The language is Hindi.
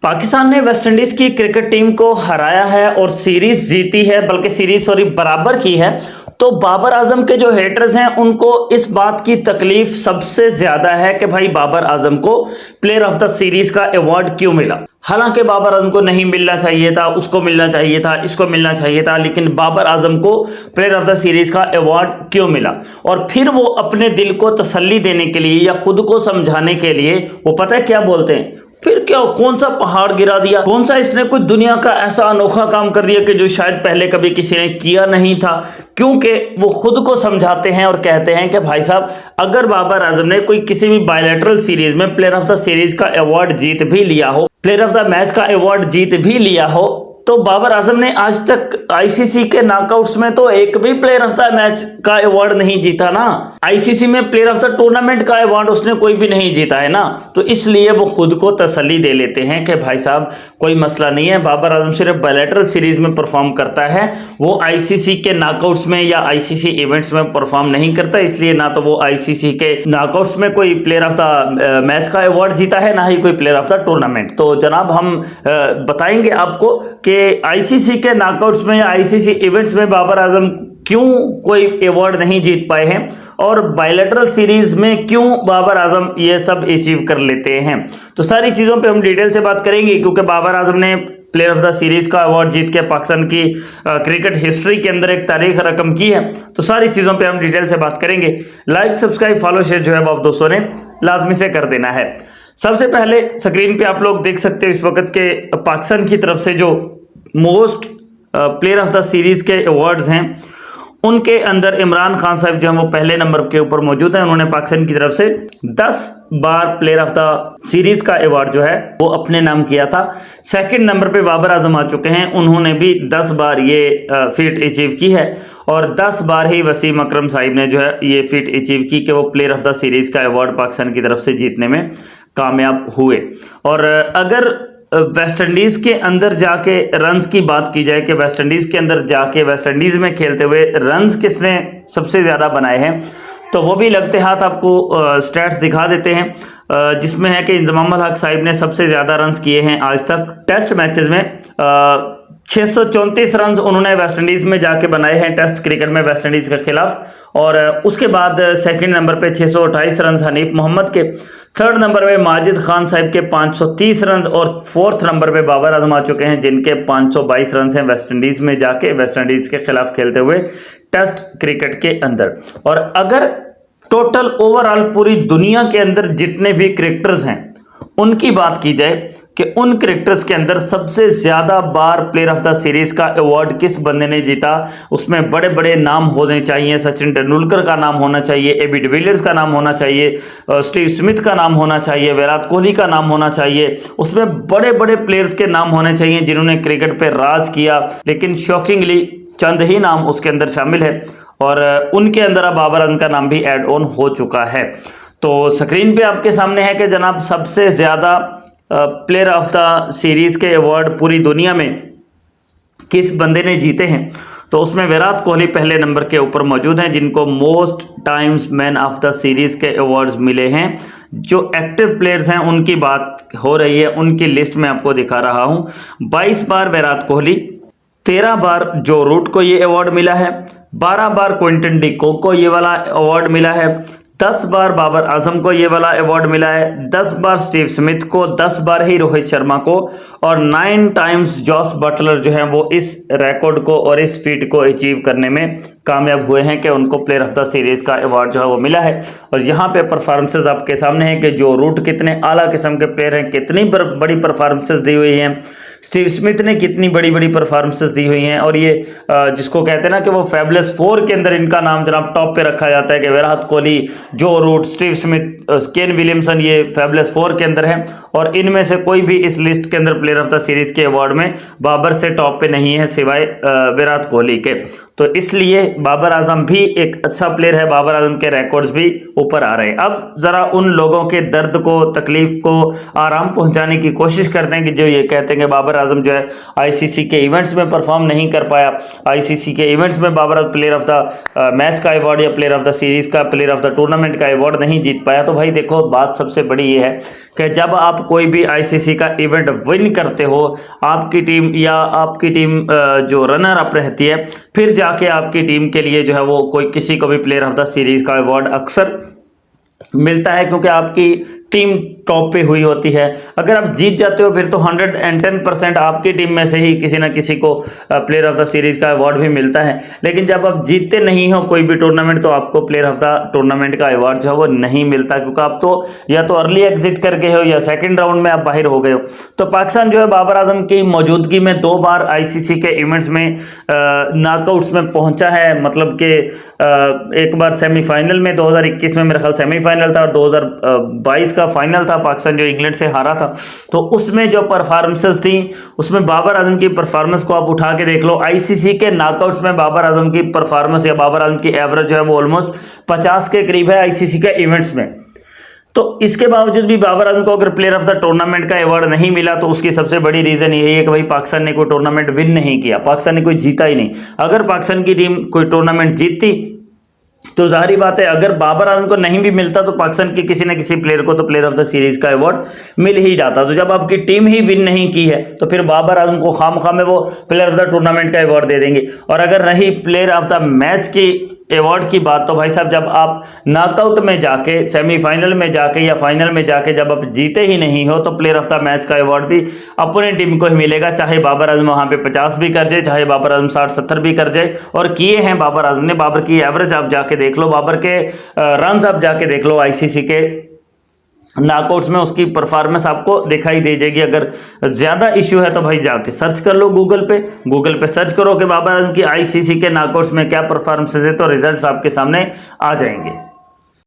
पाकिस्तान ने वेस्टइंडीज की क्रिकेट टीम को हराया है और सीरीज जीती है, बल्कि सीरीज बराबर की है। तो बाबर आजम के जो हेटर्स हैं उनको इस बात की तकलीफ सबसे ज्यादा है कि भाई बाबर आजम को प्लेयर ऑफ द सीरीज का अवार्ड क्यों मिला। हालांकि बाबर आजम को नहीं मिलना चाहिए था, उसको मिलना चाहिए था, इसको मिलना चाहिए था, लेकिन बाबर आजम को प्लेयर ऑफ द सीरीज का अवार्ड क्यों मिला। और फिर वो अपने दिल को तसल्ली देने के लिए या खुद को समझाने के लिए वो पता है क्या बोलते हैं, फिर क्या कौन सा पहाड़ गिरा दिया, कौन सा इसने कोई दुनिया का ऐसा अनोखा काम कर दिया कि जो शायद पहले कभी किसी ने किया नहीं था। क्योंकि वो खुद को समझाते हैं और कहते हैं कि भाई साहब, अगर बाबर आजम ने कोई किसी भी बायलैटरल सीरीज में प्लेयर ऑफ द सीरीज का अवार्ड जीत भी लिया हो, प्लेयर ऑफ द मैच का अवार्ड जीत भी लिया हो, तो बाबर आजम ने आज तक आईसीसी के नॉकआउट्स में तो एक भी प्लेयर ऑफ द मैच का अवार्ड नहीं जीता ना। आईसीसी में प्लेयर ऑफ द टूर्नामेंट का अवार्ड उसने कोई भी नहीं जीता है ना। तो इसलिए वो खुद को तसल्ली दे लेते हैं कि भाई साहब कोई मसला नहीं है, बाबर आजम सिर्फ बायलैटरल सीरीज में परफॉर्म करता है, वो आईसीसी के नॉकआउट्स में या आईसीसी इवेंट्स में परफॉर्म नहीं करता, इसलिए ना तो वो आईसीसी के नॉकआउट्स में कोई प्लेयर ऑफ द मैच का अवार्ड जीता है, ना ही कोई प्लेयर ऑफ द टूर्नामेंट। तो जनाब हम बताएंगे आपको कि आईसीसी के नॉकआउट्स में या आईसीसी इवेंट्स में बाबर आजम क्यों कोई अवार्ड नहीं जीत पाए हैं और बायलैटरल सीरीज में क्यों बाबर आजम ये सब अचीव कर लेते हैं। तो सारी चीज़ों पे हम डिटेल से बात करेंगे, क्योंकि बाबर आजम ने प्लेयर ऑफ द सीरीज का अवार्ड जीत के पाकिस्तान की क्रिकेट हिस्ट्री के अंदर एक तारीख रकम की है। तो सारी चीज़ों पे हम डिटेल से बात करेंगे। लाइक, सब्सक्राइब, फॉलो, शेयर जो है आप दोस्तों ने लाजमी से कर देना है। सबसे पहले स्क्रीन पे आप लोग देख सकते हो इस वक्त के पाकिस्तान की तरफ से जो most player of the series के अवार्ड्स हैं, उनके अंदर इमरान खान साहब जो है वो पहले नंबर के ऊपर मौजूद हैं। उन्होंने पाकिस्तान की तरफ से 10 बार प्लेयर ऑफ द सीरीज का अवार्ड जो है वो अपने नाम किया था। सेकंड नंबर पे बाबर आजम आ चुके हैं, उन्होंने भी 10 बार ये फीट अचीव की है और 10 बार ही वसीम अकरम साहिब ने जो है ये फीट अचीव की कि वो प्लेयर ऑफ द सीरीज का अवार्ड पाकिस्तान की तरफ से जीतने में कामयाब हुए। और अगर वेस्टइंडीज के अंदर जाके रन्स की बात की जाए कि वेस्टइंडीज के अंदर जाके वेस्टइंडीज में खेलते हुए रन्स किसने सबसे ज़्यादा बनाए हैं, तो वो भी लगते हाथ आपको स्टैट्स दिखा देते हैं, जिसमें है कि इंजमाम अल हक साहिब ने सबसे ज़्यादा रन्स किए हैं आज तक टेस्ट मैचेस में। 634 रन उन्होंने वेस्टइंडीज में जाके बनाए हैं टेस्ट क्रिकेट में वेस्टइंडीज के खिलाफ। और उसके बाद सेकंड नंबर पे 628 रन हनीफ मोहम्मद के, थर्ड नंबर पे माजिद खान साहिब के 530 रन और फोर्थ नंबर पे बाबर आजम आ चुके हैं जिनके 522 रन हैं वेस्टइंडीज में जाके वेस्टइंडीज के खिलाफ खेलते हुए टेस्ट क्रिकेट के अंदर। और अगर टोटल ओवरऑल पूरी दुनिया के अंदर जितने भी क्रिकेटर्स हैं उनकी बात की जाए कि उन क्रिकेटर्स के अंदर सबसे ज्यादा बार प्लेयर ऑफ द सीरीज का अवार्ड किस बंदे ने जीता, उसमें बड़े बड़े नाम होने चाहिए। सचिन तेंदुलकर का नाम होना चाहिए, एबी डिविलियर्स का नाम होना चाहिए, स्टीव स्मिथ का नाम होना चाहिए, विराट कोहली का नाम होना चाहिए, उसमें बड़े बड़े प्लेयर्स के नाम होने चाहिए जिन्होंने क्रिकेट पे राज किया। लेकिन शॉकिंगली चंद ही नाम उसके अंदर शामिल है और उनके अंदर अब बाबर आजम का नाम भी ऐड ऑन हो चुका है। तो स्क्रीन पे आपके सामने है कि जनाब सबसे ज्यादा प्लेयर ऑफ द सीरीज के अवार्ड पूरी दुनिया में किस बंदे ने जीते हैं। तो उसमें विराट कोहली पहले नंबर के ऊपर मौजूद हैं जिनको most times man of the series के अवार्ड्स मिले हैं। जो एक्टिव प्लेयर्स हैं उनकी बात हो रही है, उनकी लिस्ट में आपको दिखा रहा हूं। 22 बार विराट कोहली, 13 बार जो रूट को ये अवार्ड मिला है, 12 बार क्विंटन डी कॉक को ये वाला अवार्ड मिला है, 10 बार बाबर आजम को ये वाला अवार्ड मिला है, 10 बार स्टीव स्मिथ को, 10 बार ही रोहित शर्मा को और 9 टाइम्स जॉस बटलर जो है वो इस रिकॉर्ड को और इस फीट को अचीव करने में कामयाब हुए हैं कि उनको प्लेयर ऑफ द सीरीज का अवार्ड जो है वो मिला है। और यहाँ पे परफॉर्मेंसेस आपके सामने हैं कि जो रूट कितने आला किस्म के प्लेयर हैं, कितनी बड़ी परफॉर्मेंसेस दी हुई हैं, स्टीव स्मिथ ने कितनी बड़ी बड़ी परफॉर्मेंसेस दी हुई हैं। और ये जिसको कहते हैं ना कि वो फैबुलस 4 के अंदर इनका नाम जनाब टॉप पे रखा जाता है कि Virat Kohli, Joe Root, Steve Smith, Kane Williamson, ये फैबुलस 4 के अंदर है। और इनमें से कोई भी इस लिस्ट के अंदर प्लेयर ऑफ द सीरीज के अवार्ड में बाबर से टॉप पे नहीं है सिवाय विराट कोहली के। तो इसलिए बाबर आजम भी एक अच्छा प्लेयर है, बाबर आजम के रिकॉर्ड्स भी ऊपर आ रहे हैं। अब जरा उन लोगों के दर्द को, तकलीफ को आराम पहुंचाने की कोशिश करते हैं कि जो ये कहते हैं कि बाबर बाबर आजम जो है आईसीसी के इवेंट्स में परफॉर्म नहीं कर पाया, आईसीसी के इवेंट्स में Babar player of the match का अवार्ड या प्लेयर ऑफ द सीरीज का, प्लेयर ऑफ द टूर्नामेंट का अवार्ड नहीं जीत पाया। तो भाई देखो, बात सबसे बड़ी ये है कि जब आप कोई भी आईसीसी का इवेंट विन करते हो, आपकी टीम या आपकी टीम जो रनर अप रहती है, फिर जाके आपकी टीम के लिए जो है वो कोई किसी को भी प्लेयर ऑफ द सीरीज का अवार्ड अक्सर मिलता है, क्योंकि आपकी टीम टॉप पे हुई होती है। अगर आप जीत जाते हो फिर तो 110% आपकी टीम में से ही किसी ना किसी को प्लेयर ऑफ द सीरीज का अवार्ड भी मिलता है। लेकिन जब आप जीतते नहीं हो कोई भी टूर्नामेंट तो आपको प्लेयर ऑफ द टूर्नामेंट का अवार्ड जो है वो नहीं मिलता, क्योंकि आप तो या तो अर्ली एग्जिट कर गए हो या सेकेंड राउंड में आप बाहर हो गए हो। तो पाकिस्तान जो है बाबर आजम की मौजूदगी में 2 बार आईसीसी के इवेंट्स में नॉकआउट्स में पहुंचा है। मतलब कि एक बार सेमीफाइनल में 2021 में मेरा ख्याल सेमीफाइनल था, और 2022 का फाइनल था पाकिस्तान जो इंग्लैंड से हारा था। तो उसमें जो परफॉर्मेंसेस थी उसमें बाबर आजम की परफॉर्मेंस को आप उठा के देख लो। आईसीसी के नॉकआउट्स में बाबर आजम की परफॉर्मेंस या बाबर आजम की एवरेज जो है वो ऑलमोस्ट 50 के करीब है आईसीसी के इवेंट्स में। तो इसके बावजूद भी बाबर आजम को अगर प्लेयर ऑफ द टूर्नामेंट का अवार्ड नहीं मिला तो उसकी सबसे बड़ी रीजन यही है कि भाई पाकिस्तान ने कोई टूर्नामेंट विन नहीं किया, पाकिस्तान ने कोई जीता ही नहीं। अगर पाकिस्तान की टीम कोई टूर्नामेंट जीतती तो जाहिर बात है अगर बाबर आजम को नहीं भी मिलता तो पाकिस्तान के किसी न किसी प्लेयर को तो प्लेयर ऑफ द सीरीज का अवार्ड मिल ही जाता। तो जब आपकी टीम ही विन नहीं की है तो फिर बाबर आजम को खामखा में वो प्लेयर ऑफ द टूर्नामेंट का अवार्ड दे देंगे। और अगर रही प्लेयर ऑफ द मैच की अवार्ड की बात, तो भाई साहब जब आप नॉकआउट में जाके, सेमीफाइनल में जाके या फाइनल में जाके जब आप जीते ही नहीं हो तो प्लेयर ऑफ द मैच का अवार्ड भी अपनी टीम को ही मिलेगा, चाहे बाबर आजम वहां पे 50 भी कर जाए, चाहे बाबर आजम 60-70 भी कर जाए। और किए हैं बाबर आजम ने। बाबर की एवरेज आप जाके देख लो, बाबर के रन्स आप जाके देख लो, आईसीसी के नॉकआउट्स में उसकी परफॉर्मेंस आपको दिखाई दे जाएगी। अगर ज्यादा इश्यू है तो भाई जाके सर्च कर लो गूगल पे सर्च करो कि बाबर आजम की आईसीसी के नॉकआउट्स में क्या परफॉर्मेंसेस है, तो रिजल्ट्स आपके सामने आ जाएंगे।